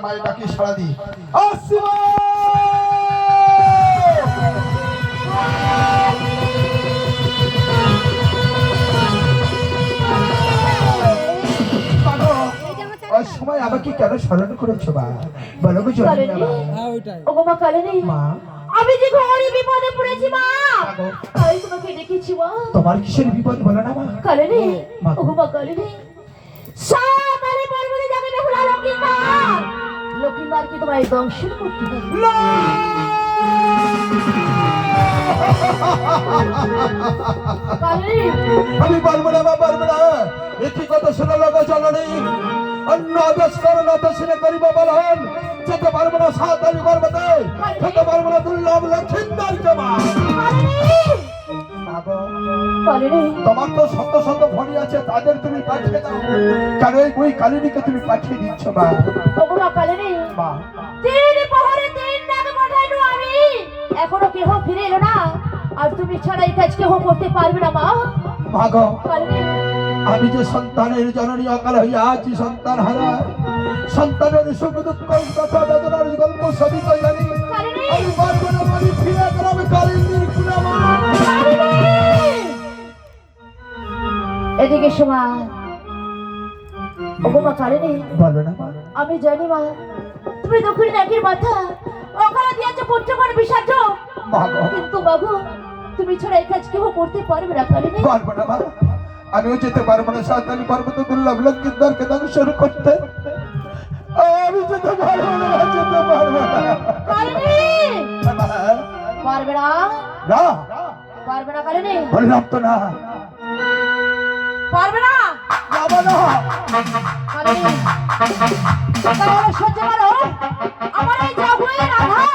মায়ের ডাকে সাড়া দি। ওই সময় আমাকে কেন স্মরণ করেছো মা? বলো গো জননী। ওগো মা কালিনী, মা আমি যে ঘরে বিপদে পড়েছি মা, তাই তোমাকে ডেকেছি মা। তোমার কিসের বিপদ বলো না মা? কালিনী, ওগো মা কালিনী, সাতারে পর্বতে যাবে বেহুলা লক্ষ্মীন্দর, লক্ষ্মীন্দর কি তোমায় দংশন করতে পারবে? আমি পারবো না মা, পারবো না। একই কথা শোনা লোক জননী, অন্য আদেশ করো না তো শুনে করিব বলন। যেতে পারবো না সাতারি পর্বতে, যেতে পারবো না দুর্লভ লক্ষ্মীন্দরকে মা। তোমার তো শত শত ভরি আছে, তাদের তুমি পাঠিয়ে দাও। কারণ ওই কালিনীকে তুমি পাঠিয়ে দিচ্ছ মা। আমি এখনো কেহ ফিরে এলো না, আর তুমি ছাড়া এই কাজ কেহ করতে পারবে না মা। ভাগো, আমি যে সন্তানের জননী অকাল হইয়া আছি, সন্তান হারা, সন্তানের সুখ দুঃখ কথা বেদনার গল্প সবই তো জানি। আমি পারবো না, আমি ফিরে গেলাম কালিনীর কুলে মা। এদিকে শোনা, ওগো মা কালিনী, বলো না মা। আমি জানি মা, তুমি দক্ষিণ নাকির মাথা ওখানে দিয়েছো পঞ্চগণ বিসর্জন, কিন্তু বাবু তুমি ছাড়া এই কাজ কেউ করতে পারবে না কালিনী। পারবো না মা, আমিও যেতে পারবো না সাঁওতালি পর্বত দুর্লভ লক্ষ্মীন্দরকে দংশন করতে। আমি যেতে পারবো না, যেতে পারবো না কালিনী। পারবে না? না পারবে না কালিনী? বললাম তো না, পারবে না। যাবো না কালিনী, তাহলে সহ্য করো আমার এই জাগুয়ের আঘাত।